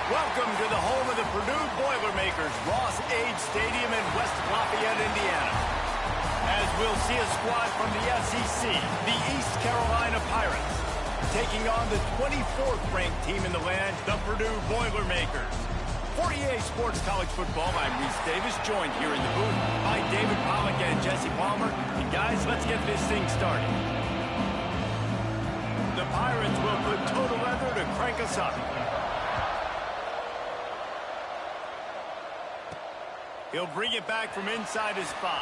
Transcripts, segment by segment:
Welcome to the home of the Purdue Boilermakers, Ross Age Stadium in West Lafayette, Indiana. As we'll see a squad from the SEC, the East Carolina Pirates, taking on the 24th ranked team in the land, the Purdue Boilermakers. For EA Sports College Football, I'm Reese Davis, joined here in the booth by David Pollack and Jesse Palmer. And guys, let's get this thing started. The Pirates will put total leather to crank us up. He'll bring it back from inside his 5.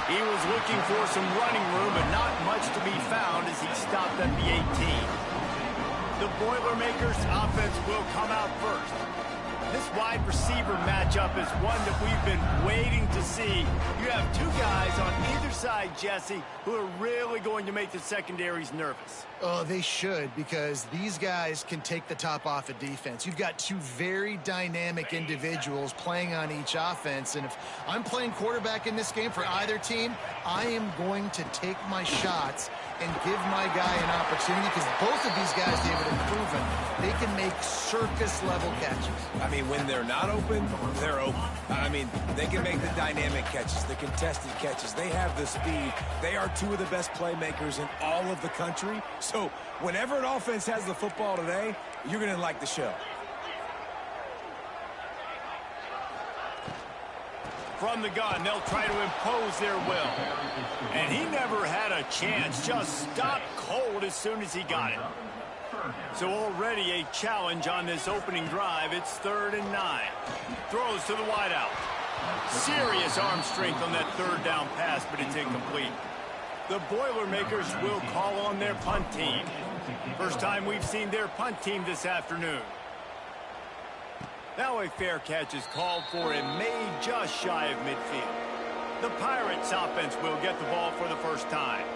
He was looking for some running room, but not much to be found as he stopped at the 18. The Boilermakers offense will come out first. This wide receiver matchup is one that we've been waiting to see. You have two guys on either side, Jesse, who are really going to make the secondaries nervous. Oh, they should, because these guys can take the top off of defense. You've got two very dynamic individuals playing on each offense, and if I'm playing quarterback in this game for either team, I am going to take my shots and give my guy an opportunity, because both of these guys, David, have proven they can make circus-level catches. I mean, when they're not open, they're open. I mean, they can make the dynamic catches, the contested catches. They have the speed. They are two of the best playmakers in all of the country. So whenever an offense has the football today, you're going to like the show. From the gun, they'll try to impose their will. And he never had a chance, just stopped cold as soon as he got it. So already a challenge on this opening drive. It's 3rd and 9. Throws to the wideout. Serious arm strength on that 3rd down pass, but it's incomplete. The Boilermakers will call on their punt team. First time we've seen their punt team this afternoon. Now a fair catch is called for and made just shy of midfield. The Pirates offense will get the ball for the first time.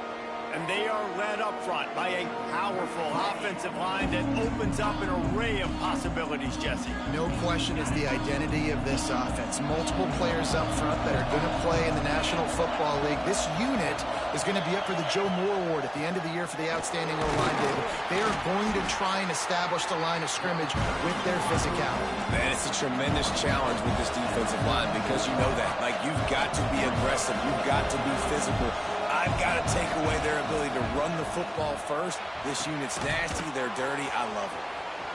And they are led up front by a powerful offensive line that opens up an array of possibilities, Jesse. No question it's the identity of this offense. Multiple players up front that are going to play in the National Football League. This unit is going to be up for the Joe Moore Award at the end of the year for the outstanding O-line, David. They are going to try and establish the line of scrimmage with their physicality. Man, it's a tremendous challenge with this defensive line because you know that. Like, you've got to be aggressive. You've got to be physical. I've got to take away their ability to run the football first. This unit's nasty. They're dirty. I love it.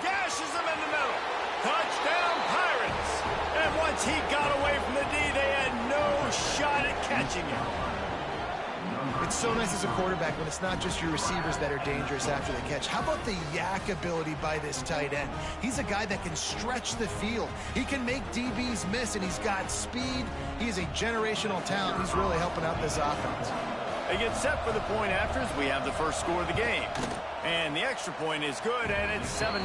Gashes them in the middle. Touchdown, Pirates. And once he got away from the D, they had no shot at catching him. It's so nice as a quarterback when it's not just your receivers that are dangerous after the catch. How about the yak ability by this tight end? He's a guy that can stretch the field. He can make DBs miss, and he's got speed. He is a generational talent. He's really helping out this offense. They get set for the point after as we have the first score of the game. And the extra point is good, and it's 7-0.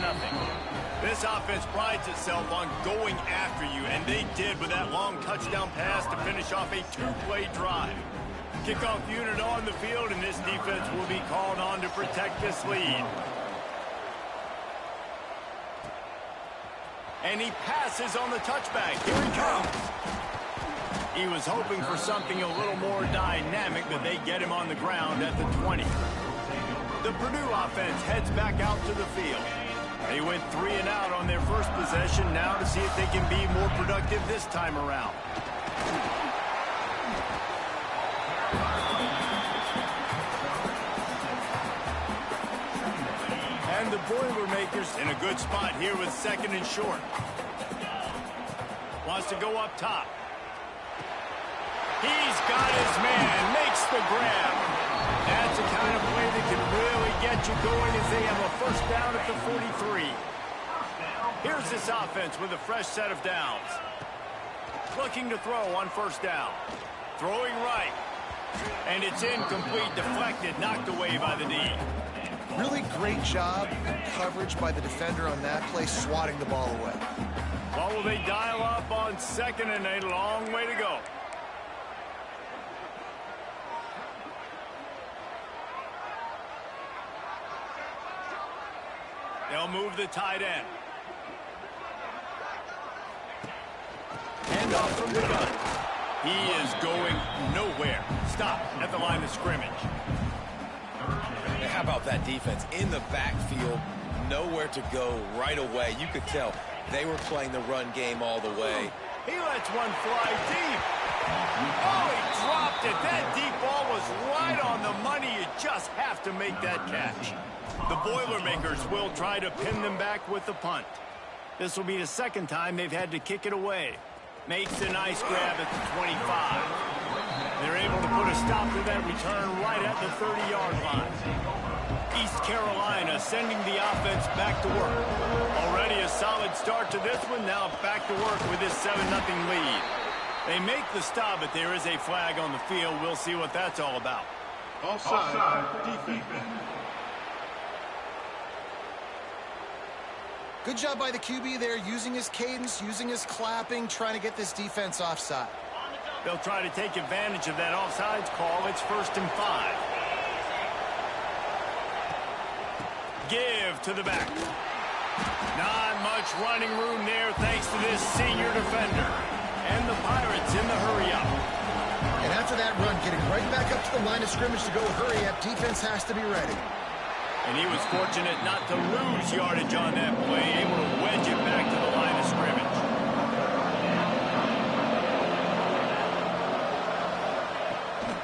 This offense prides itself on going after you, and they did with that long touchdown pass to finish off a 2-play drive. Kickoff unit on the field, and this defense will be called on to protect this lead. And he passes on the touchback. Here he comes. He was hoping for something a little more dynamic, but they get him on the ground at the 20. The Purdue offense heads back out to the field. They went 3 and out on their first possession, now to see if they can be more productive this time around. And the Boilermakers in a good spot here with 2nd and short. Wants to go up top. He's got his man, makes the grab. That's the kind of play that can really get you going as they have a first down at the 43. Here's this offense with a fresh set of downs. Looking to throw on first down. Throwing right. And it's incomplete, deflected, knocked away by the D. Really great job and coverage by the defender on that play, swatting the ball away. Well, will they dial up on 2nd and a long way to go? They'll move the tight end. Hand off from the gun. He is going nowhere. Stop at the line of scrimmage. How about that defense in the backfield? Nowhere to go right away. You could tell they were playing the run game all the way. He lets one fly deep. Oh, he dropped it. That deep ball was right on the money. You just have to make that catch. The Boilermakers will try to pin them back with the punt. This will be the 2nd time they've had to kick it away. Makes a nice grab at the 25. They're able to put a stop to that return right at the 30-yard line. East Carolina sending the offense back to work. Already a solid start to this one. Now back to work with this 7-0 lead. They make the stop, but there is a flag on the field. We'll see what that's all about. Offside, defense. Good job by the QB there, using his cadence, using his clapping, trying to get this defense offside. They'll try to take advantage of that offsides call. It's 1st and 5. Give to the back. Not much running room there thanks to this senior defender. And the Pirates in the hurry-up. And after that run, getting right back up to the line of scrimmage to go hurry-up, defense has to be ready. And he was fortunate not to lose yardage on that play, able to wedge it back to the line of scrimmage.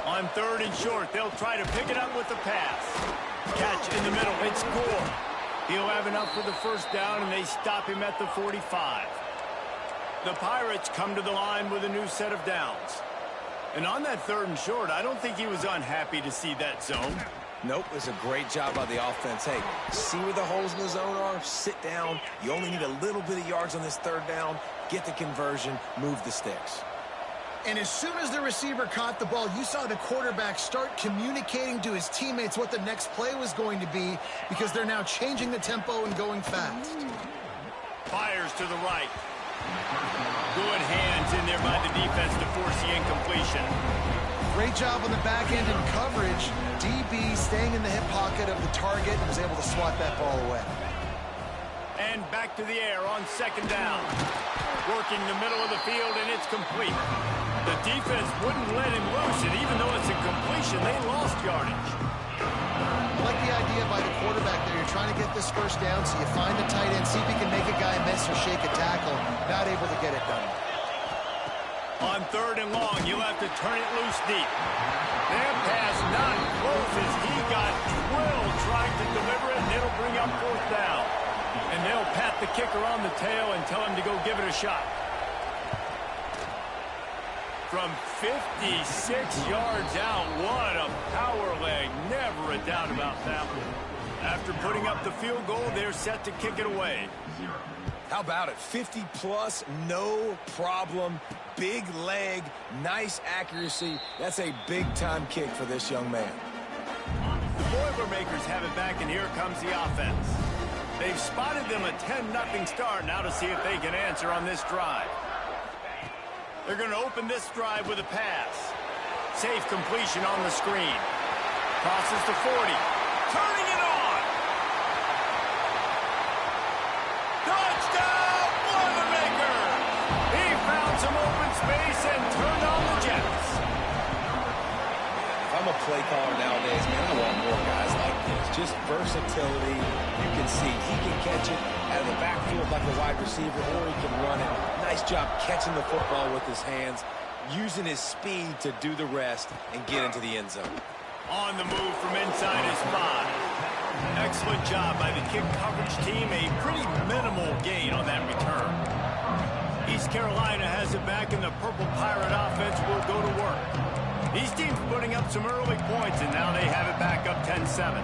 On 3rd and short, they'll try to pick it up with the pass. Catch in the middle, it's Gore. He'll have enough for the first down, and they stop him at the 45. The Pirates come to the line with a new set of downs. And on that 3rd and short, I don't think he was unhappy to see that zone. Nope, it's a great job by the offense. Hey, see where the holes in the zone are? Sit down. You only need a little bit of yards on this 3rd down. Get the conversion, move the sticks. And as soon as the receiver caught the ball, you saw the quarterback start communicating to his teammates what the next play was going to be, because they're now changing the tempo and going fast. Fires to the right. Good hands in there by the defense to force the incompletion. Great job on the back end in coverage. DB staying in the hip pocket of the target and was able to swat that ball away. And back to the air on 2nd down. Working the middle of the field, and it's complete. The defense wouldn't let him loose, and even though it's a completion, they lost yardage. I like the idea by the quarterback there. You're trying to get this 1st down, so you find the tight end, see if he can make a guy miss or shake a tackle. Not able to get it done. On 3rd and long, you'll have to turn it loose deep. That pass not close as he got drilled trying to deliver it, and it'll bring up 4th down. And they'll pat the kicker on the tail and tell him to go give it a shot. From 56 yards out, what a power leg. Never a doubt about that one. After putting up the field goal, they're set to kick it away. How about it? 50-plus, no problem. Big leg, nice accuracy. That's a big-time kick for this young man. The Boilermakers have it back, and here comes the offense. They've spotted them a 10-0 start. Now to see if they can answer on this drive. They're going to open this drive with a pass. Safe completion on the screen. Crosses to 40. Turning it on. Touchdown, Boilermakers! He found some open space and turned on the Jets. If I'm a play caller nowadays, man, I want more guys like this. Just versatility. You can see he can catch it out of the backfield like a wide receiver, or he can run it. Nice job catching the football with his hands, using his speed to do the rest and get into the end zone. On the move from inside his 5. Excellent job by the kick coverage team. A pretty minimal gain on that return. East Carolina has it back, and the Purple Pirate offense will go to work. These teams putting up some early points, and now they have it back up 10-7.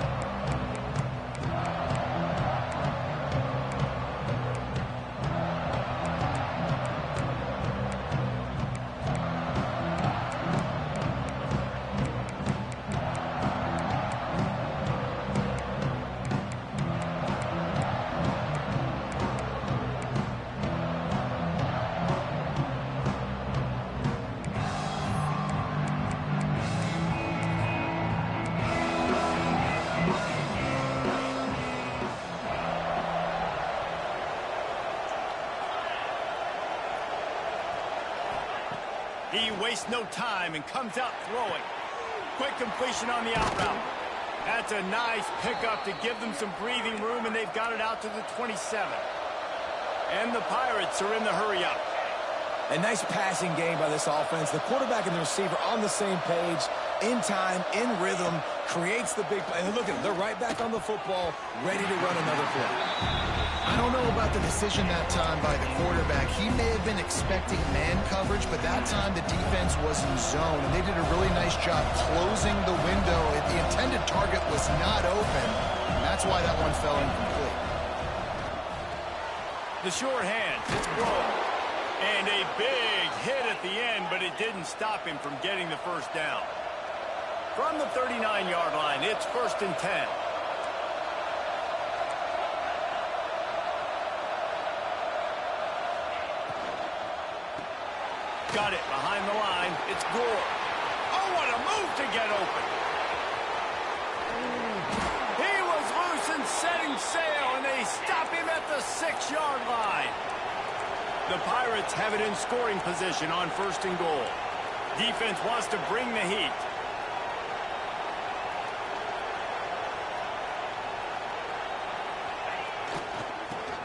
He wastes no time and comes out throwing. Quick completion on the out route. That's a nice pickup to give them some breathing room, and they've got it out to the 27. And the Pirates are in the hurry-up. A nice passing game by this offense. The quarterback and the receiver on the same page, in time, in rhythm, creates the big play. And look at them. They're right back on the football, ready to run another play. I don't know about the decision that time by the quarterback. He may have been expecting man coverage, but that time the defense was in zone, and they did a really nice job closing the window. The intended target was not open, and that's why that one fell incomplete. The short hands, it's broke. And a big hit at the end, but it didn't stop him from getting the 1st down. From the 39-yard line, it's 1st and 10. Got it behind the line. It's Gore. Oh, what a move to get open. He was loose and setting sail, and they stop him at the 6-yard line. The Pirates have it in scoring position on 1st and goal. Defense wants to bring the heat.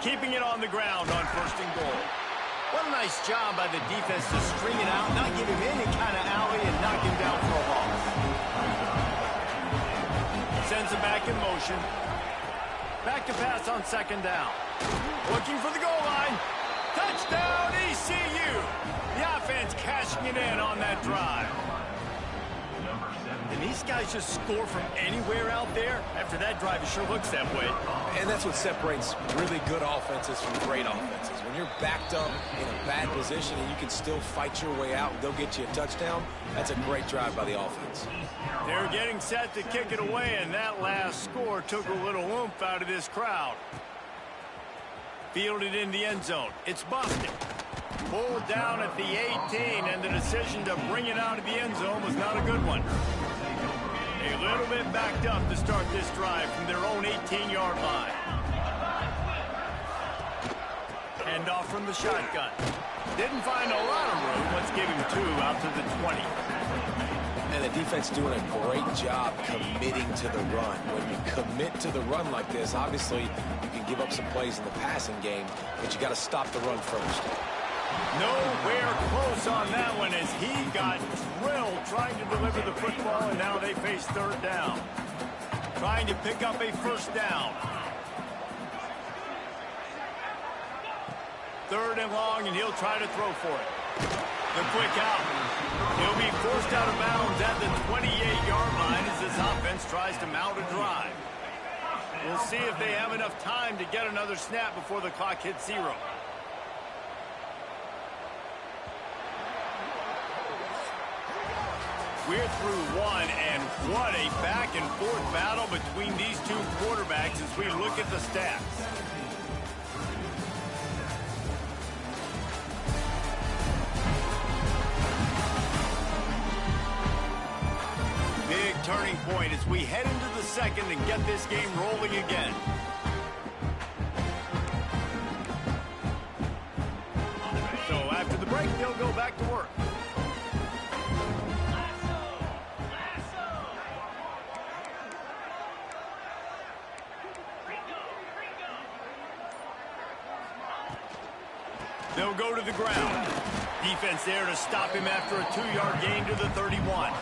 Keeping it on the ground on 1st and goal. What a nice job by the defense to string it out, not give him any kind of alley, and knock him down for a loss. Sends him back in motion. Back to pass on 2nd down. Looking for the goal line. Touchdown, ECU! cashing it in on that drive. And these guys just score from anywhere out there. After that drive, it sure looks that way. And that's what separates really good offenses from great offenses. When you're backed up in a bad position and you can still fight your way out and go get you a touchdown, that's a great drive by the offense. They're getting set to kick it away, and that last score took a little oomph out of this crowd. Fielded in the end zone. It's busted. Pulled down at the 18, and the decision to bring it out of the end zone was not a good one. A little bit backed up to start this drive from their own 18-yard line. Hand off from the shotgun. Didn't find a lot of room. Let's give him 2 out to the 20. And the defense doing a great job committing to the run. When you commit to the run like this, obviously you can give up some plays in the passing game, but you got to stop the run first. Nowhere close on that one as he got drilled trying to deliver the football, and now they face third down. Trying to pick up a first down. Third and long, and he'll try to throw for it. The quick out. He'll be forced out of bounds at the 28-yard line as this offense tries to mount a drive. We'll see if they have enough time to get another snap before the clock hits 0. We're through 1, and what a back-and-forth battle between these two quarterbacks as we look at the stats. Big turning point as we head into the second and get this game rolling again. So after the break, they'll go back to work. They'll go to the ground. Defense there to stop him after a 2-yard gain to the 31.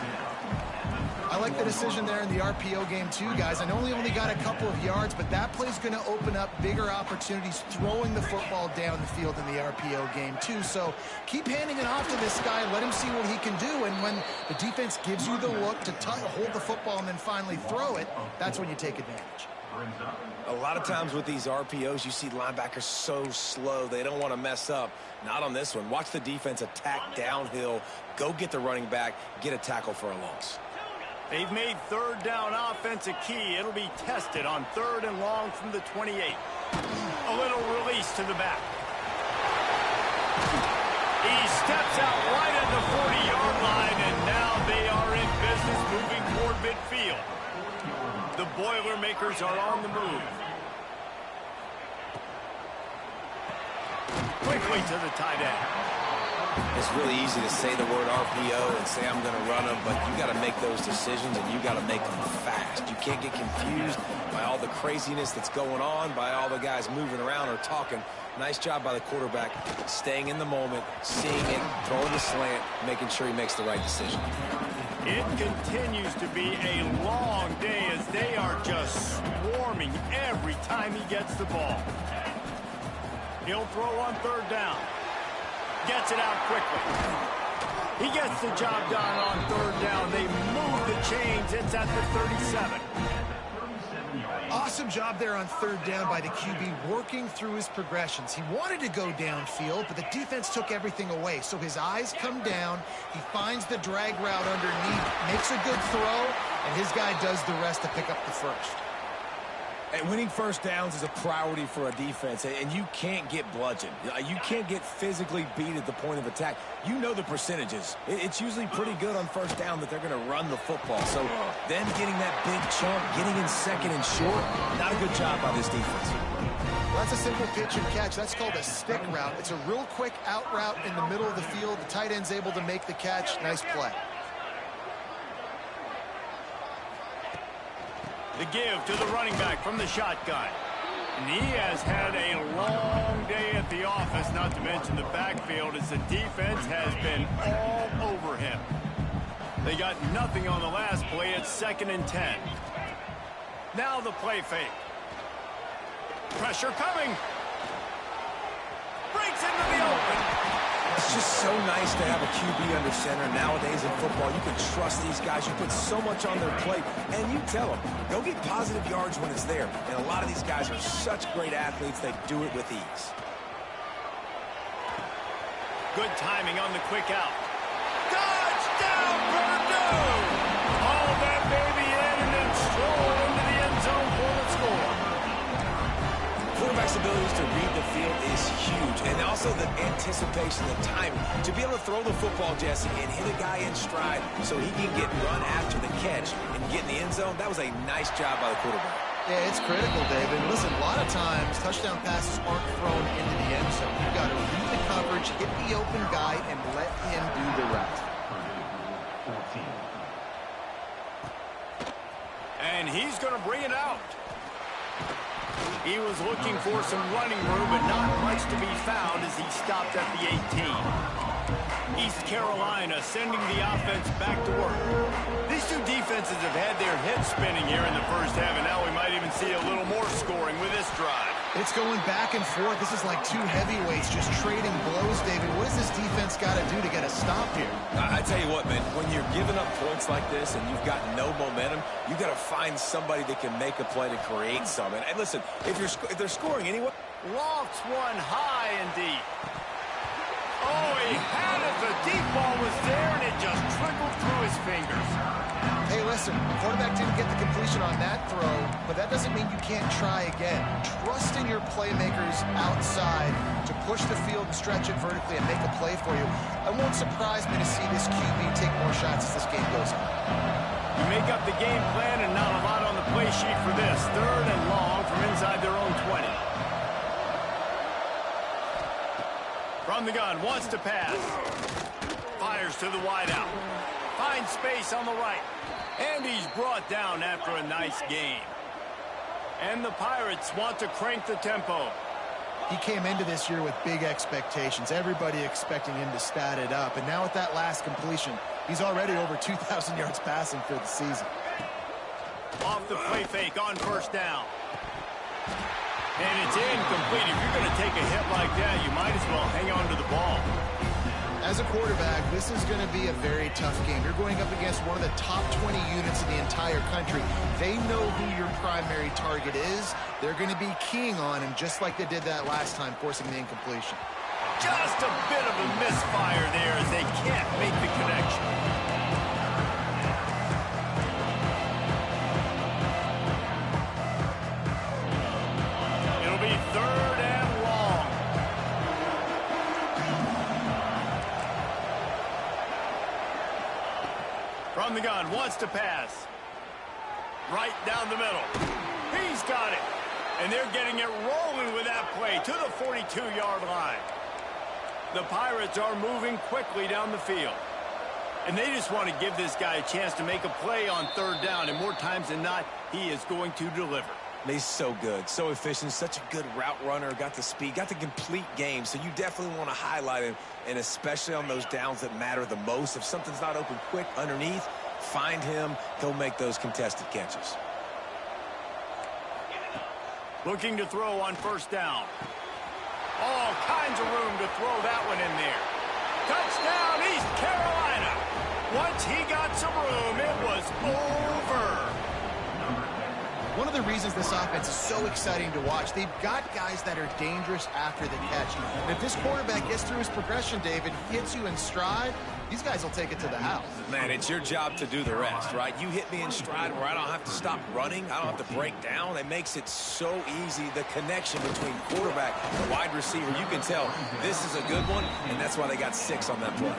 I like the decision there in the RPO game too, guys. I know he only got a couple of yards, but that play's going to open up bigger opportunities throwing the football down the field in the RPO game too. So keep handing it off to this guy. Let him see what he can do. And when the defense gives you the look to hold the football and then finally throw it, that's when you take advantage. A lot of times with these RPOs, you see linebackers so slow, they don't want to mess up. Not on this one. Watch the defense attack downhill, go get the running back, get a tackle for a loss. They've made third down offense a key. It'll be tested on 3rd and long from the 28. A little release to the back. He steps out right at the 40-yard line, and now they are in business moving toward midfield. The Boilermakers are on the move. Quickly to the tight end. It's really easy to say the word RPO and say I'm going to run them, but you got to make those decisions and you got to make them fast. You can't get confused by all the craziness that's going on, by all the guys moving around or talking. Nice job by the quarterback, staying in the moment, seeing it, throwing the slant, making sure he makes the right decision. It continues to be a long day as they are just swarming every time he gets the ball. He'll throw on 3rd down. Gets it out quickly. He gets the job done on 3rd down. They move the chains. It's at the 37. Awesome job there on 3rd down by the QB, working through his progressions. He wanted to go downfield, but the defense took everything away. So his eyes come down. He finds the drag route underneath, makes a good throw, and his guy does the rest to pick up the first. And winning first downs is a priority for a defense, and you can't get bludgeoned. You can't get physically beat at the point of attack. You know the percentages. It's usually pretty good on 1st down that they're going to run the football. So them getting that big chunk, getting in 2nd and short, not a good job by this defense. Well, that's a simple pitch and catch. That's called a stick route. It's a real quick out route in the middle of the field. The tight end's able to make the catch. Nice play. The give to the running back from the shotgun. And he has had a long day at the office, not to mention the backfield, as the defense has been all over him. They got nothing on the last play. It's 2nd and 10. Now the play fake. Pressure coming. Breaks into the open. It's just so nice to have a QB under center. Nowadays in football, you can trust these guys. You put so much on their plate, and you tell them, go get positive yards when it's there. And a lot of these guys are such great athletes, they do it with ease. Good timing on the quick out. Touchdown, Purdue! Haul that baby in and then stroll into the end zone for the score. Quarterback's abilities to read the field is huge, and also the anticipation, the timing. To be able to throw the football, Jesse, and hit a guy in stride so he can get run after the catch and get in the end zone, that was a nice job by the quarterback. Yeah, it's critical, David. Listen, a lot of times, touchdown passes aren't thrown into the end zone. You've got to read the coverage, hit the open guy, and let him do the rest. And he's going to bring it out. He was looking for some running room, but not much to be found as he stopped at the 18. East Carolina sending the offense back to work. These two defenses have had their heads spinning here in the first half, and now we might even see a little more scoring with this drive. It's going back and forth. This is like two heavyweights just trading blows, David. What does this defense got to do to get a stop here? I tell you what, man, when you're giving up points like this and you've got no momentum, you got to find somebody that can make a play to create some. And listen, if they're scoring anyway. Lofts one high and deep. Oh, he had it. The deep ball was there, and it just trickled through his fingers. Hey, listen, quarterback didn't get the completion on that throw, but that doesn't mean you can't try again. Trust in your playmakers outside to push the field and stretch it vertically and make a play for you. It won't surprise me to see this QB take more shots as this game goes on. You make up the game plan and not a lot on the play sheet for this. 3rd and long from inside their own 20. From the gun, wants to pass. Fires to the wideout. Finds space on the right. And he's brought down after a nice gain. And the Pirates want to crank the tempo. He came into this year with big expectations. Everybody expecting him to stat it up. And now with that last completion, he's already over 2,000 yards passing for the season. Off the play fake on 1st down. And it's incomplete. If you're going to take a hit like that, you might as well hang on to the ball. As a quarterback, this is going to be a very tough game. You're going up against one of the top 20 units in the entire country. They know who your primary target is. They're going to be keying on him just like they did that last time, forcing the incompletion. Just a bit of a misfire there as they can't make the connection. It'll be 3rd and long. From the gun, wants to pass. Right down the middle. He's got it. And they're getting it rolling with that play to the 42-yard line. The Pirates are moving quickly down the field. And they just want to give this guy a chance to make a play on 3rd down. And more times than not, he is going to deliver. He's so good, so efficient, such a good route runner, got the speed, got the complete game. So you definitely want to highlight him, and especially on those downs that matter the most. If something's not open quick underneath, find him. He'll make those contested catches. Looking to throw on 1st down. All kinds of room to throw that one in there. Touchdown, East Carolina. Once he got some room, it was over. One of the reasons this offense is so exciting to watch, they've got guys that are dangerous after the catch. And if this quarterback gets through his progression, David, hits you in stride, these guys will take it to the house. Man, it's your job to do the rest, right? You hit me in stride where I don't have to stop running. I don't have to break down. It makes it so easy. The connection between quarterback and wide receiver, you can tell this is a good one, and that's why they got 6 on that play.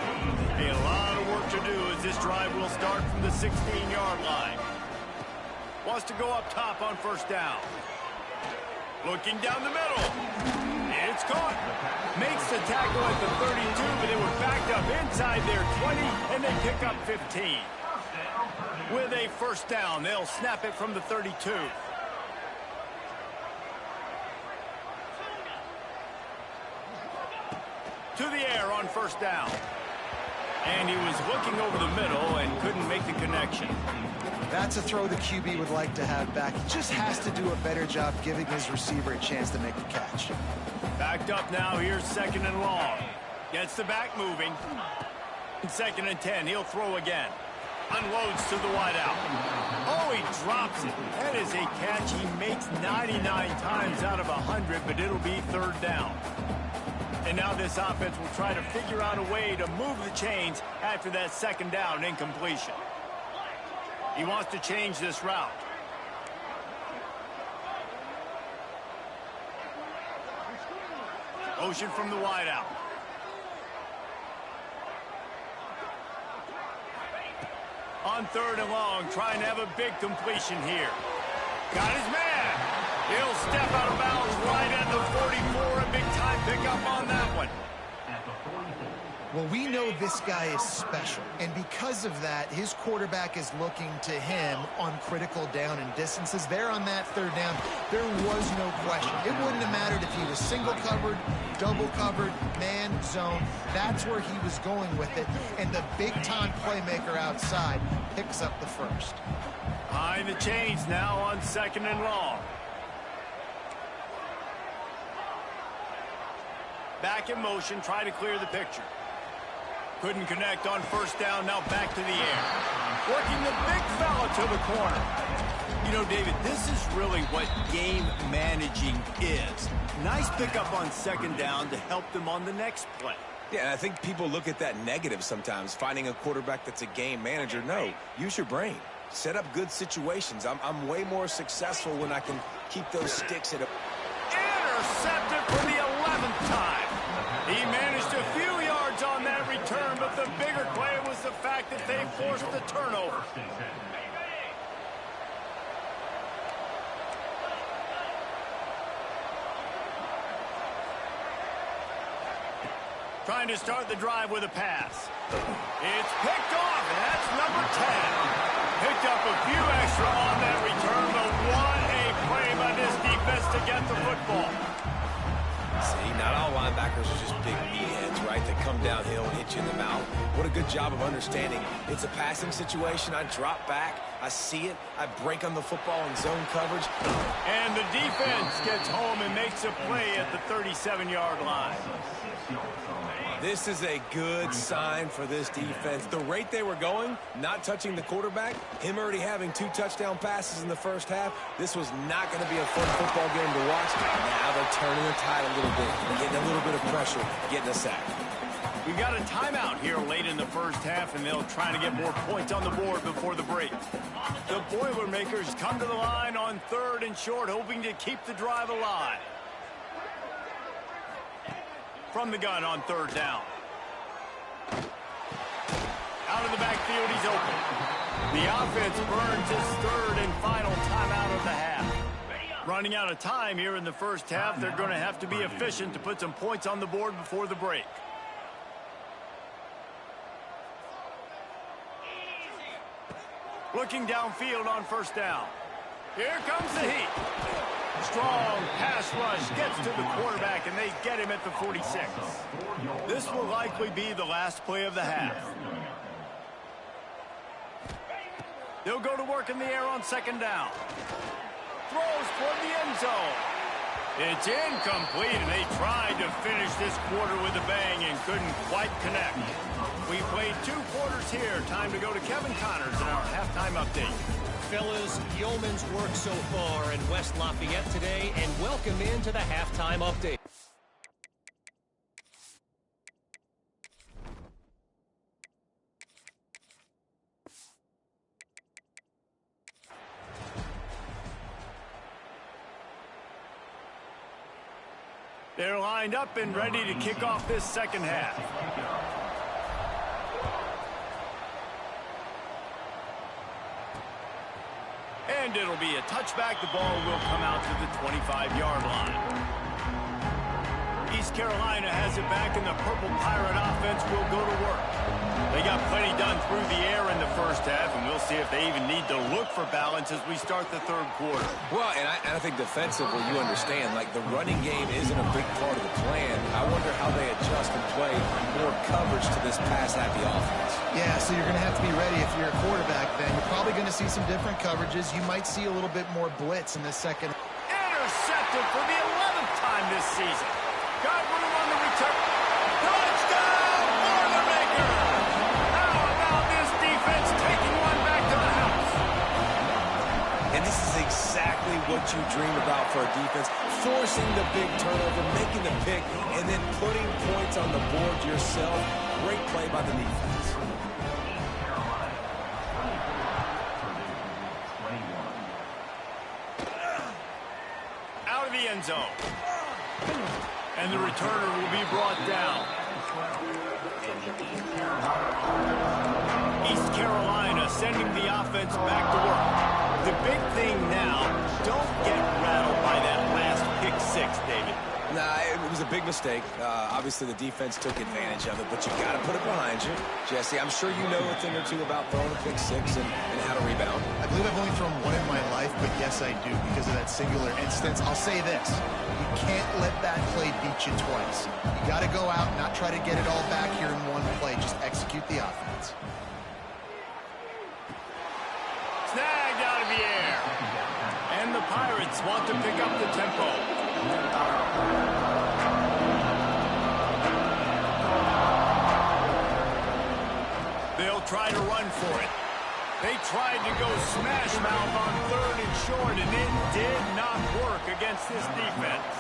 Hey, a lot of work to do as this drive will start from the 16-yard line. Wants to go up top on 1st down. Looking down the middle. It's caught. Makes the tackle at the 32, but they were backed up inside their 20, and they pick up 15. With a 1st down, they'll snap it from the 32. To the air on 1st down. And he was looking over the middle and couldn't make the connection. That's a throw the QB would like to have back. He just has to do a better job giving his receiver a chance to make the catch. Backed up now, here's 2nd and long. Gets the back moving. 2nd and 10. He'll throw again. Unloads to the wideout. Oh, he drops it. That is a catch he makes 99 times out of 100, but it'll be 3rd down. And now this offense will try to figure out a way to move the chains after that 2nd down incompletion. He wants to change this route. Motion from the wideout. On 3rd and long, trying to have a big completion here. Got his man. He'll step out of bounds right at the 44. A big time pickup on that one. Well, we know this guy is special, and because of that, his quarterback is looking to him on critical down and distances. There on that 3rd down, there was no question. It wouldn't have mattered if he was single covered, double covered, man, zone. That's where he was going with it, and the big-time playmaker outside picks up the 1st. Behind the chains now on 2nd and long. Back in motion, try to clear the picture. Couldn't connect on 1st down, now back to the air. Working the big fella to the corner. You know, David, this is really what game managing is. Nice pickup on 2nd down to help them on the next play. Yeah, and I think people look at that negative sometimes, finding a quarterback that's a game manager. No, use your brain. Set up good situations. I'm way more successful when I can keep those sticks at a... Intercepted for the 11th time. He managed a few yards on that return, but the bigger play was the fact that they forced the turnover. Trying to start the drive with a pass. It's picked off, and that's number 10. Picked up a few extra on that return, but what a play by this defense to get the football. See, not all linebackers are just big meatheads, right? They come downhill and hit you in the mouth. What a good job of understanding. It's a passing situation. I drop back. I see it. I break on the football in zone coverage. And the defense gets home and makes a play at the 37-yard line. This is a good sign for this defense. The rate they were going, not touching the quarterback, him already having 2 touchdown passes in the 1st half, this was not going to be a fun football game to watch. Now they're turning the tide a little bit, getting a little bit of pressure, getting a sack. We've got a timeout here late in the 1st half, and they'll try to get more points on the board before the break. The Boilermakers come to the line on 3rd and short, hoping to keep the drive alive. From the gun on 3rd down. Out of the backfield, he's open. The offense burns his 3rd and final timeout of the half. Running out of time here in the 1st half, they're going to have to be efficient to put some points on the board before the break. Looking downfield on 1st down. Here comes the heat. Strong pass rush gets to the quarterback, and they get him at the 46. This will likely be the last play of the half. They'll go to work in the air on 2nd down. Throws toward the end zone. It's incomplete, and they tried to finish this quarter with a bang and couldn't quite connect. We played 2 quarters here. Time to go to Kevin Connors in our halftime update. Fellas, yeoman's work so far in West Lafayette today, and welcome into the halftime update. They're lined up and ready to kick off this 2nd half. And it'll be a touchback. The ball will come out to the 25-yard line. East Carolina has it back, and the Purple Pirate offense will go to work. They got plenty done through the air in the 1st half, and we'll see if they even need to look for balance as we start the 3rd quarter. Well, and I think defensively, you understand, like, the running game isn't a big part of the plan. I wonder how they adjust and play more coverage to this pass-happy offense. Yeah, so you're going to have to be ready if you're a quarterback, then. You're probably going to see some different coverages. You might see a little bit more blitz in the 2nd. Intercepted for the 11th time this season. Got room on the return. Touchdown! you dream about for a defense. Forcing the big turnover, making the pick, and then putting points on the board yourself. Great play by the defense. Out of the end zone. And the returner will be brought down. East Carolina sending the offense back to work. The big thing now, don't get rattled by that last pick six, David. Nah, it was a big mistake. Obviously, the defense took advantage of it, but you got to put it behind you. Jesse, I'm sure you know a thing or two about throwing a pick six and how to rebound. I believe I've only thrown one in my life, but yes, I do because of that singular instance. I'll say this. You can't let that play beat you twice. You got to go out and not try to get it all back here in one play. Just execute the offense. Snagged out of the air. And the Pirates want to pick up the tempo. They'll try to run for it. They tried to go smash mouth on 3rd and short, and it did not work against this defense.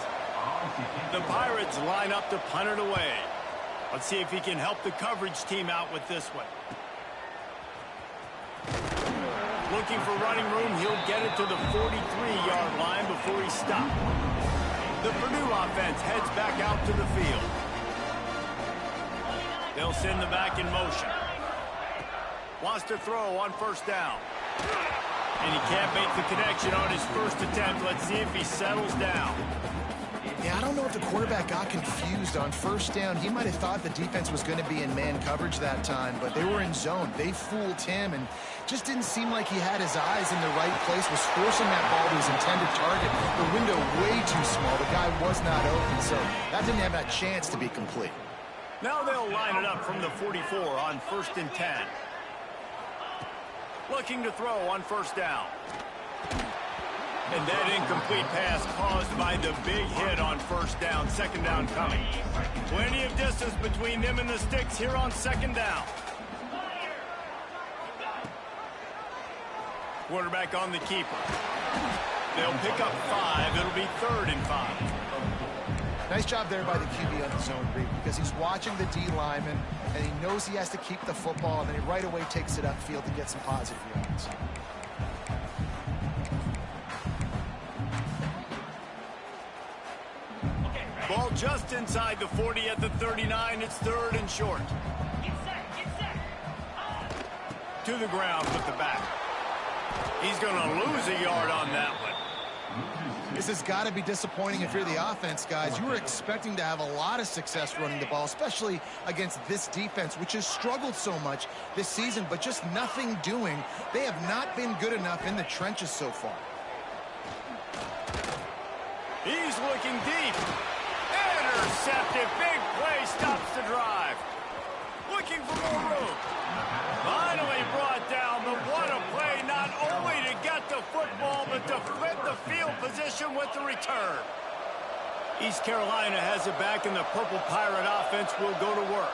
The Pirates line up to punt it away. Let's see if he can help the coverage team out with this one. Looking for running room, he'll get it to the 43-yard line before he stopped. The Purdue offense heads back out to the field. They'll send the back in motion. Wants to throw on 1st down. And he can't make the connection on his first attempt. Let's see if he settles down. Yeah, I don't know if the quarterback got confused on 1st down. He might have thought the defense was going to be in man coverage that time, but they were in zone. They fooled him and just didn't seem like he had his eyes in the right place, was forcing that ball to his intended target. The window way too small. The guy was not open, so that didn't have that chance to be complete. Now they'll line it up from the 44 on 1st and 10. Looking to throw on 1st down. And that incomplete pass caused by the big hit on 1st down. 2nd down coming. Plenty of distance between them and the sticks here on 2nd down. Quarterback on the keeper. They'll pick up 5. It'll be 3rd and 5. Nice job there by the QB on the zone read because he's watching the D lineman and he knows he has to keep the football, and then he right away takes it upfield to get some positive yards. Ball just inside the 40 at the 39. It's 3rd and short. To the ground with the back. He's going to lose a yard on that one. This has got to be disappointing if you're the offense, guys. You were expecting to have a lot of success running the ball, especially against this defense, which has struggled so much this season, but just nothing doing. They have not been good enough in the trenches so far. He's looking deep. Intercepted. Big play stops the drive. Looking for more room. Finally brought down, but what a play, not only to get the football, but to flip the field position with the return. East Carolina has it back, and the Purple Pirate offense will go to work.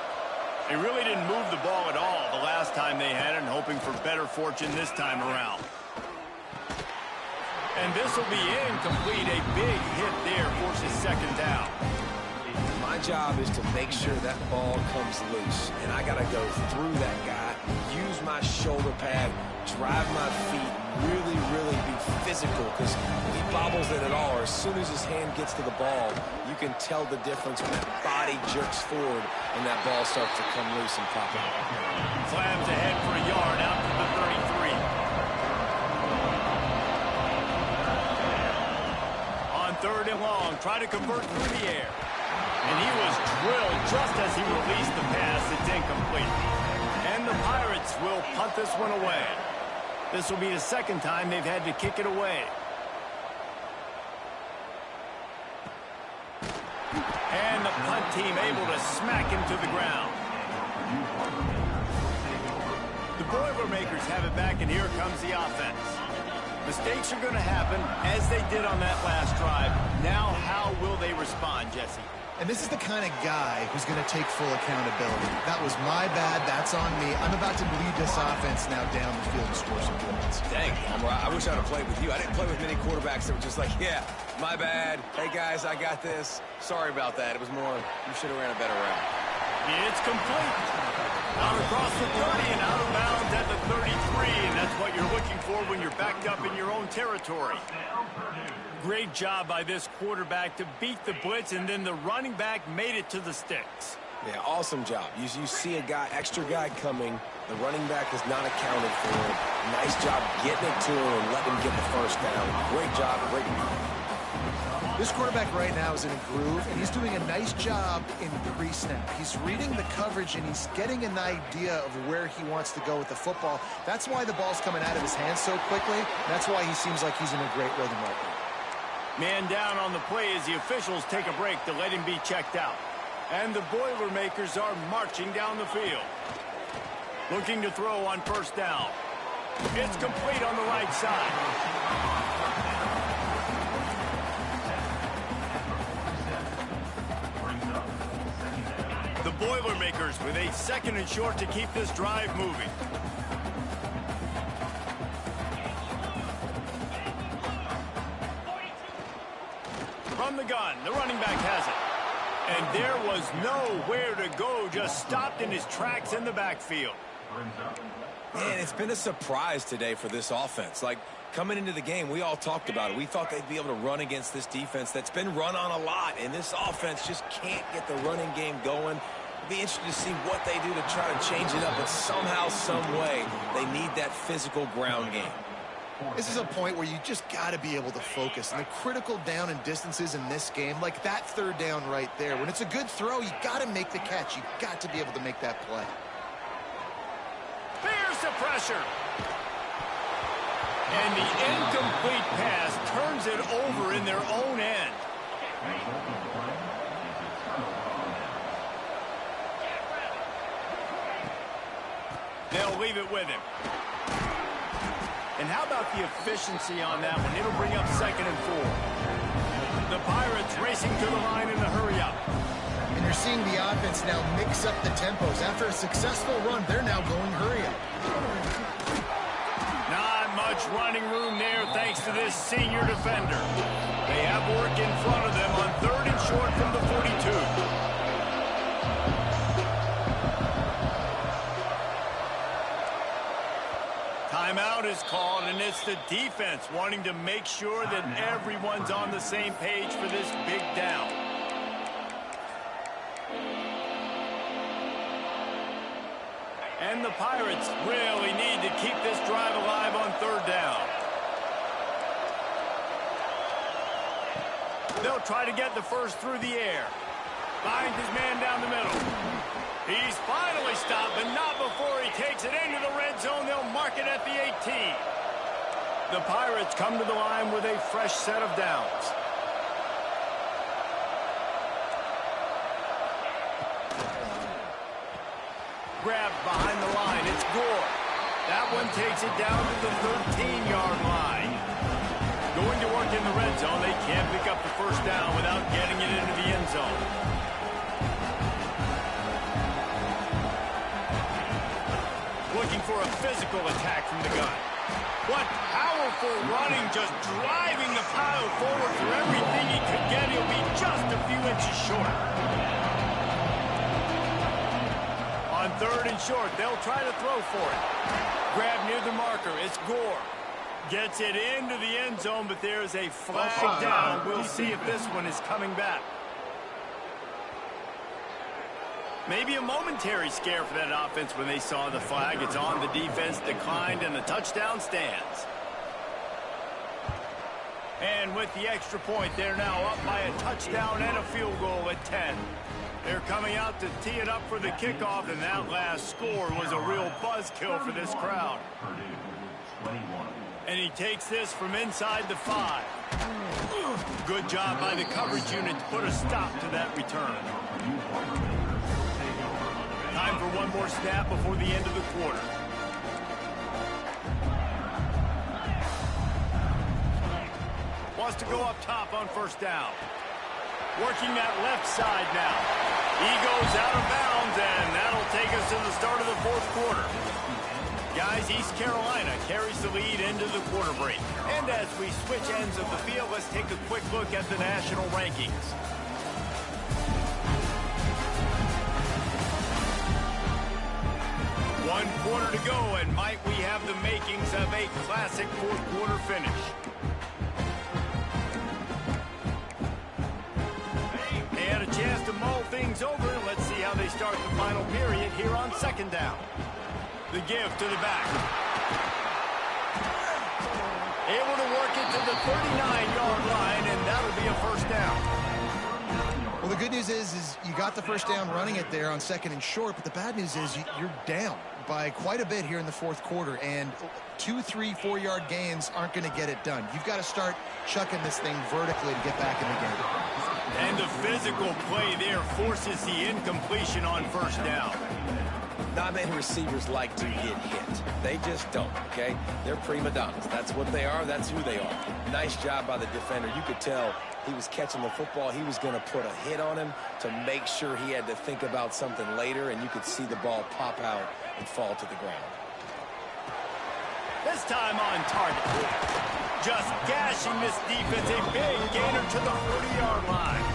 They really didn't move the ball at all the last time they had it, and hoping for better fortune this time around. And this will be incomplete. A big hit there forces 2nd down. My job is to make sure that ball comes loose, and I got to go through that guy, use my shoulder pad, drive my feet, really be physical, because he bobbles it at all. Or as soon as his hand gets to the ball, you can tell the difference when that body jerks forward and that ball starts to come loose and pop out. Slams ahead for a yard out to the 33. On 3rd and long, try to convert through the air. And he was drilled just as he released the pass. It's incomplete. And the Pirates will punt this one away. This will be the 2nd time they've had to kick it away. And the punt team able to smack him to the ground. The Boilermakers have it back, and here comes the offense. Mistakes are going to happen, as they did on that last drive. Now, how will they respond, Jesse? And this is the kind of guy who's going to take full accountability. That was my bad. That's on me. I'm about to lead this offense now down the field and score some points. Dang, I wish I'd have played with you. I didn't play with many quarterbacks that were just like, yeah, my bad. Hey, guys, I got this. Sorry about that. It was more, you should have ran a better route. It's complete. Out across the 30 and out of bounds at the 33. And that's what you're looking for when you're backed up in your own territory. Great job by this quarterback to beat the blitz, and then the running back made it to the sticks. Yeah, awesome job. You see a extra guy coming. The running back is not accounted for. Nice job getting it to him and letting him get the first down. Great job, great. This quarterback right now is in a groove, and he's doing a nice job in pre-snap. He's reading the coverage, and he's getting an idea of where he wants to go with the football. That's why the ball's coming out of his hands so quickly. That's why he seems like he's in a great rhythm right now. Man down on the play as the officials take a break to let him be checked out. And the Boilermakers are marching down the field. Looking to throw on first down. It's complete on the right side. The Boilermakers with a 2nd and short to keep this drive moving. From the gun, the running back has it. And there was nowhere to go, just stopped in his tracks in the backfield. Man, it's been a surprise today for this offense. Like, coming into the game, we all talked about it. We thought they'd be able to run against this defense that's been run on a lot, and this offense just can't get the running game going. It'll be interesting to see what they do to try to change it up, but somehow, some way, they need that physical ground game. This is a point where you just got to be able to focus. And the critical down and distances in this game, like that 3rd down right there, when it's a good throw, you got to make the catch. You got to be able to make that play. There's the pressure. And the incomplete pass turns it over in their own end. They'll leave it with him. And how about the efficiency on that one? It'll bring up 2nd and 4. The Pirates racing to the line in the hurry up. And you're seeing the offense now mix up the tempos. After a successful run, they're now going hurry up. Not much running room there thanks to this senior defender. They have work in front of them on 3rd and short from the 42. Timeout is called, and it's the defense wanting to make sure that everyone's on the same page for this big down. And the Pirates really need to keep this drive alive on 3rd down. They'll try to get the first through the air. Finds his man down the middle. He's finally stopped, but not before he takes it into the red zone. They'll mark it at the 18. The Pirates come to the line with a fresh set of downs. Grabbed behind the line. It's Gore. That one takes it down to the 13-yard line. Going to work in the red zone. They can't pick up the first down without getting it into the end zone. Looking for a physical attack from the gun. What powerful running, just driving the pile forward for everything he could get. He'll be just a few inches short. On 3rd and short, they'll try to throw for it. Grab near the marker, it's Gore. Gets it into the end zone, but there's a flag down. We'll see if this one is coming back. Maybe a momentary scare for that offense when they saw the flag. It's on, the defense declined, and the touchdown stands. And with the extra point, they're now up by a touchdown and a field goal at 10. They're coming out to tee it up for the kickoff, and that last score was a real buzzkill for this crowd. And he takes this from inside the 5. Good job by the coverage unit to put a stop to that return. Time for one more snap before the end of the quarter. Wants to go up top on first down. Working that left side now. He goes out of bounds, and that'll take us to the start of the fourth quarter. Guys, East Carolina carries the lead into the quarter break. And as we switch ends of the field, let's take a quick look at the national rankings. One quarter to go, and might we have the makings of a classic fourth quarter finish. They had a chance to mull things over. Let's see how they start the final period here on second down. The give to the back. Able to work it to the 39-yard line, and that'll be a first down. Well, the good news is you got the first down running it there on second and short, but the bad news is you're down by quite a bit here in the fourth quarter, and 2, 3, 4-yard gains aren't going to get it done. You've got to start chucking this thing vertically to get back in the game. And the physical play there forces the incompletion on first down. Not many receivers like to get hit. They just don't, okay? They're prima donnas. That's what they are. That's who they are. Nice job by the defender. You could tell he was catching the football. He was going to put a hit on him to make sure he had to think about something later, and you could see the ball pop out and fall to the ground. This time on target. Just gashing this defense. A big gainer to the 40-yard line.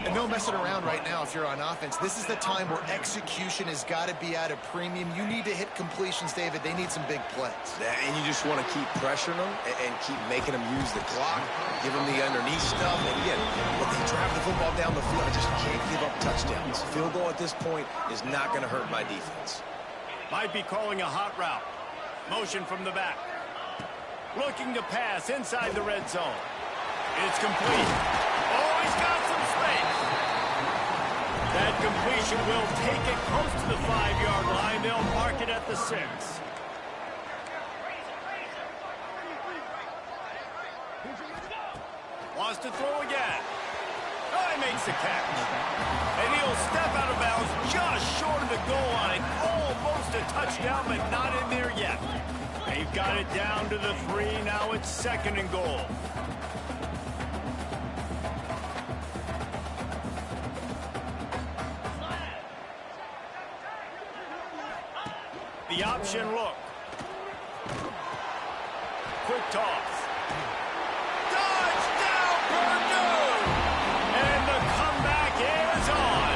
And no messing around right now if you're on offense. This is the time where execution has got to be at a premium. You need to hit completions, David. They need some big plays. And you just want to keep pressuring them and keep making them use the clock, give them the underneath stuff. And again, when they drive the football down the field, I just can't give up touchdowns. Field goal at this point is not going to hurt my defense. Might be calling a hot route. Motion from the back. Looking to pass inside the red zone. It's complete. Oh, he's got some space. That completion will take it close to the 5-yard line. They'll mark it at the 6. Wants to throw again. Oh, he makes the catch. And he'll step out of bounds just short of the goal line. Almost a touchdown, but not in there yet. They've got it down to the 3. Now it's second and goal. The option look. Quick toss. Touchdown, Purdue! And the comeback is on.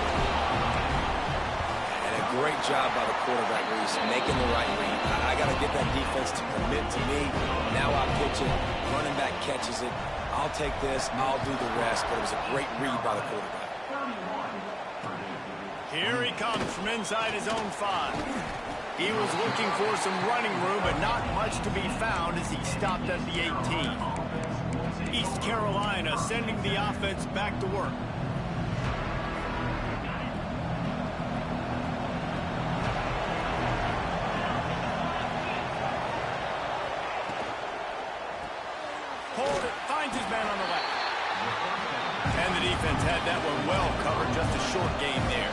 And a great job by the quarterback, Reese, making the right read. I got to get that defense to commit to me. Now I pitch it. Running back catches it. I'll take this. I'll do the rest. But it was a great read by the quarterback. Here he comes from inside his own 5. He was looking for some running room, but not much to be found as he stopped at the 18. East Carolina sending the offense back to work. Hold it, finds his man on the left. And the defense had that one well covered, just a short game there.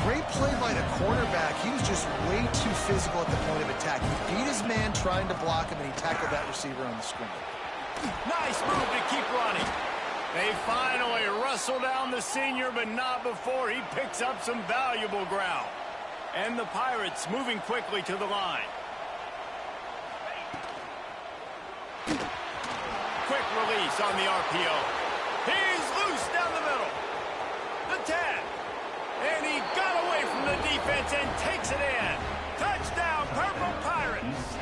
Great play by the cornerback. He was just way too physical at the point of attack. He beat his man trying to block him, and he tackled that receiver on the screen. Nice move to keep running. They finally wrestle down the senior, but not before he picks up some valuable ground. And the Pirates moving quickly to the line. Quick release on the RPO. He's loose down the middle. The 10. And he got away from the defense and takes it in. Touchdown, Purple Pirates.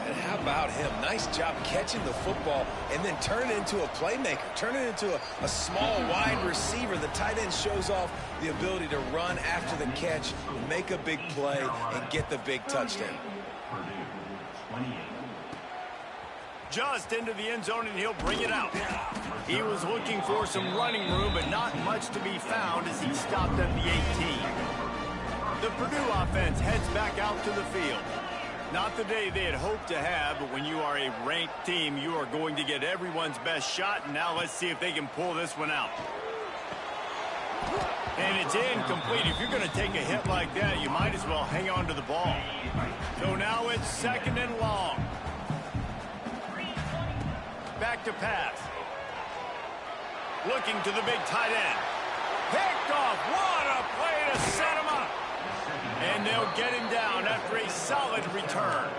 And how about him? Nice job catching the football and then turn it into a playmaker. Turn it into a small, wide receiver. The tight end shows off the ability to run after the catch, make a big play, and get the big touchdown. Just into the end zone, and he'll bring it out. He was looking for some running room, but not much to be found as he stopped at the 18. The Purdue offense heads back out to the field. Not the day they had hoped to have, but when you are a ranked team, you are going to get everyone's best shot, and now let's see if they can pull this one out. And it's incomplete. If you're going to take a hit like that, you might as well hang on to the ball. So now it's second and long. Back to pass. Looking to the big tight end. Picked off. What a play to set him up. And they'll get him down after a solid return.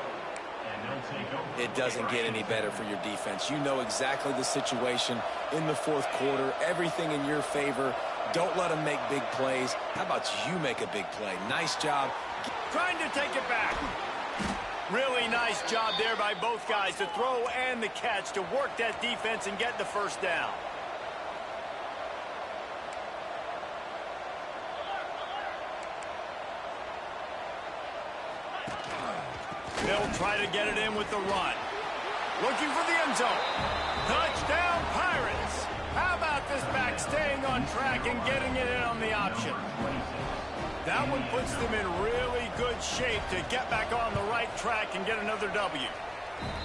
It doesn't get any better for your defense. You know exactly the situation in the fourth quarter. Everything in your favor. Don't let them make big plays. How about you make a big play? Nice job. Trying to take it back. Really nice job there by both guys to throw and the catch to work that defense and get the first down. They'll try to get it in with the run. Looking for the end zone. Touchdown, Pirates. How about this back staying on track and getting it in on the option? That one puts them in really good shape to get back on the right track and get another W.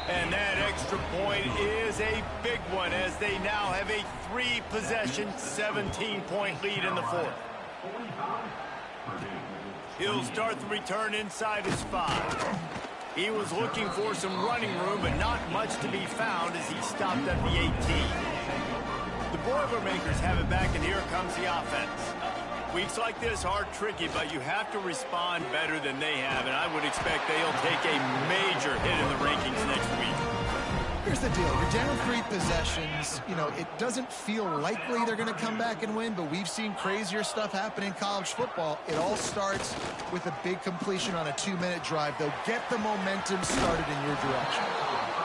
And that extra point is a big one as they now have a 3-possession, 17-point lead in the fourth. He'll start the return inside his 5. He was looking for some running room, but not much to be found as he stopped at the 18. The Boilermakers have it back, and here comes the offense. Weeks like this are tricky, but you have to respond better than they have, and I would expect they'll take a major hit in the rankings next week. Here's the deal. You're down 3 possessions. You know, it doesn't feel likely they're going to come back and win, but we've seen crazier stuff happen in college football. It all starts with a big completion on a 2-minute drive. They'll get the momentum started in your direction.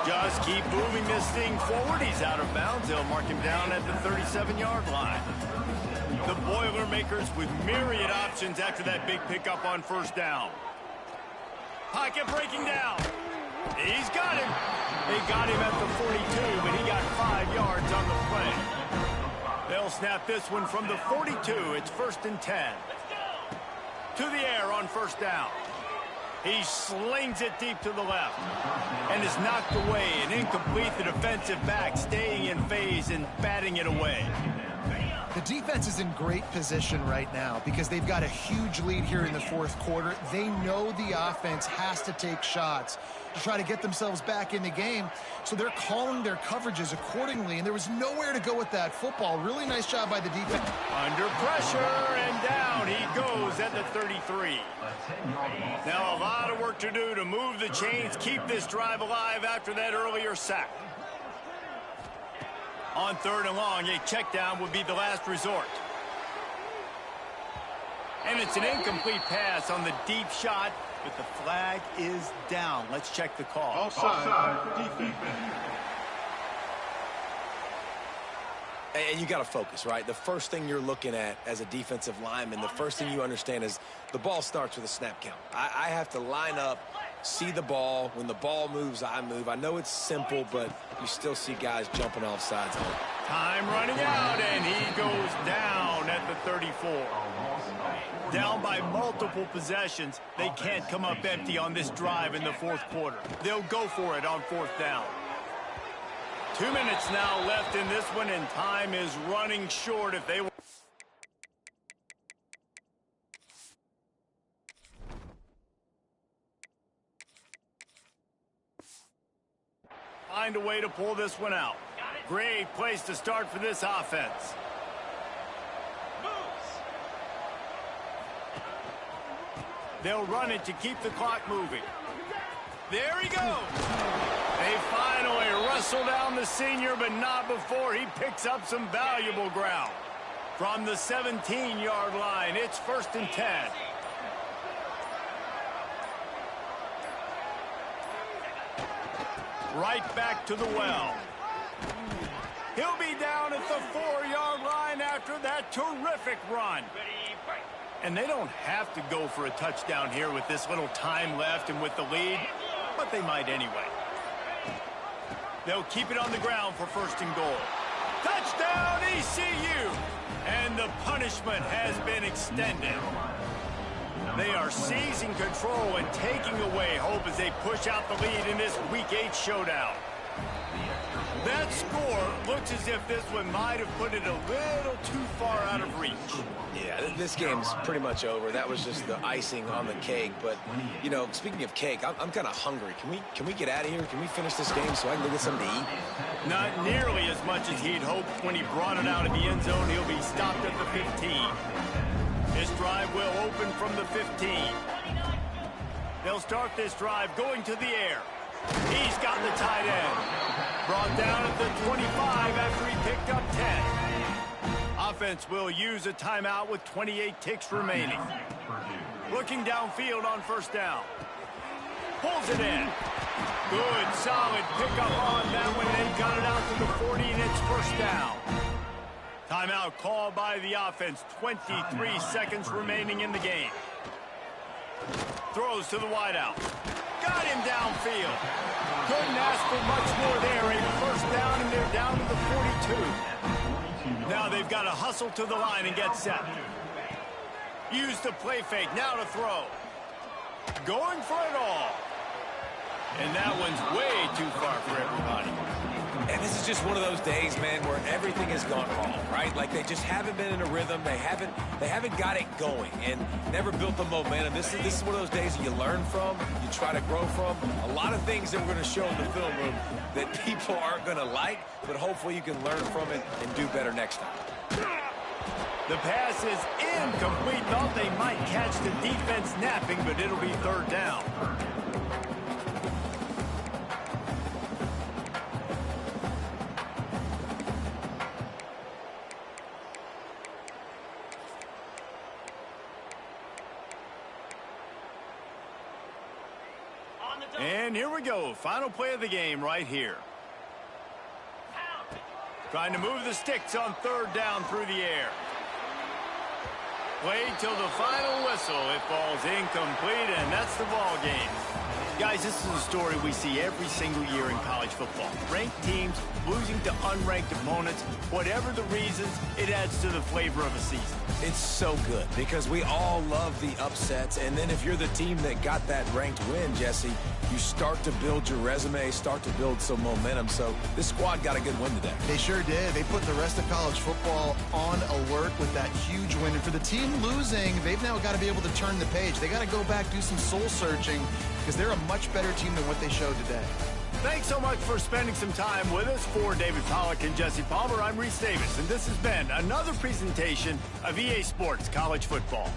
Just keep moving this thing forward. He's out of bounds. They'll mark him down at the 37-yard line. The Boilermakers with myriad options after that big pickup on first down. Pocket breaking down. He's got him. They got him at the 42, but he got 5 yards on the play. They'll snap this one from the 42. It's 1st and 10. To the air on first down. He slings it deep to the left and is knocked away. An incomplete. The defensive back staying in phase and batting it away. The defense is in great position right now because they've got a huge lead here in the fourth quarter. They know the offense has to take shots to try to get themselves back in the game, so they're calling their coverages accordingly, and there was nowhere to go with that football. Really nice job by the defense. Under pressure, and down he goes at the 33. Now a lot of work to do to move the chains, keep this drive alive after that earlier sack. On 3rd and long, a check down would be the last resort. And it's an incomplete pass on the deep shot, but the flag is down. Let's check the call. Offside, defense. And you got to focus, right? The first thing you're looking at as a defensive lineman, the first thing you understand is the ball starts with a snap count. I have to line up, see the ball. When the ball moves, I move. I know it's simple, but you still see guys jumping off sides on it. Time running out, and he goes down at the 34. Down by multiple possessions. They can't come up empty on this drive in the fourth quarter. They'll go for it on 4th down. 2 minutes now left in this one, and time is running short if they will. Find a way to pull this one out. Great place to start for this offense. They'll run it to keep the clock moving. There he goes. They finally wrestle down the senior, but not before he picks up some valuable ground. From the 17-yard line, it's 1st and 10. Right back to the well. He'll be down at the 4-yard line after that terrific run. And they don't have to go for a touchdown here with this little time left and with the lead, but they might anyway. They'll keep it on the ground for 1st and goal. Touchdown, ECU! And the punishment has been extended. They are seizing control and taking away hope as they push out the lead in this Week 8 showdown. That score looks as if this one might have put it a little too far out of reach. Yeah, this game's pretty much over. That was just the icing on the cake. But, you know, speaking of cake, I'm kind of hungry. Can we get out of here? Can we finish this game so I can go get something to eat? Not nearly as much as he'd hoped when he brought it out of the end zone. He'll be stopped at the 15. This drive will open from the 15. They'll start this drive going to the air. He's got the tight end. Brought down at the 25 after he picked up 10. Offense will use a timeout with 28 ticks remaining. Looking downfield on first down. Pulls it in. Good, solid pickup on that one. They got it out to the 40, and it's first down. Timeout called by the offense. 23 seconds remaining in the game. Throws to the wideout. Got him downfield. Couldn't ask for much more there. A first down, and they're down to the 42. Now they've got to hustle to the line and get set. Use the play fake. Now to throw. Going for it all. And that one's way too far for everybody. And this is just one of those days, man, where everything has gone wrong, right? Like they just haven't been in a rhythm. They haven't got it going and never built the momentum. This is one of those days you learn from, you try to grow from. A lot of things that we're going to show in the film room that people aren't going to like, but hopefully you can learn from it and do better next time. The pass is incomplete. Thought they might catch the defense napping, but it'll be third down. And here we go. Final play of the game right here. Trying to move the sticks on third down through the air. Played till the final whistle. It falls incomplete, and that's the ball game. Guys, this is a story we see every single year in college football. Ranked teams losing to unranked opponents. Whatever the reasons, it adds to the flavor of a season. It's so good because we all love the upsets, and then if you're the team that got that ranked win, Jesse, you start to build your resume, start to build some momentum. So this squad got a good win today. They sure did. They put the rest of college football on alert with that huge win. And for the team losing, they've now got to be able to turn the page. They got to go back, do some soul searching, because they're a much better team than what they showed today. Thanks so much for spending some time with us. For David Pollack and Jesse Palmer, I'm Reese Davis, and this has been another presentation of EA Sports College Football.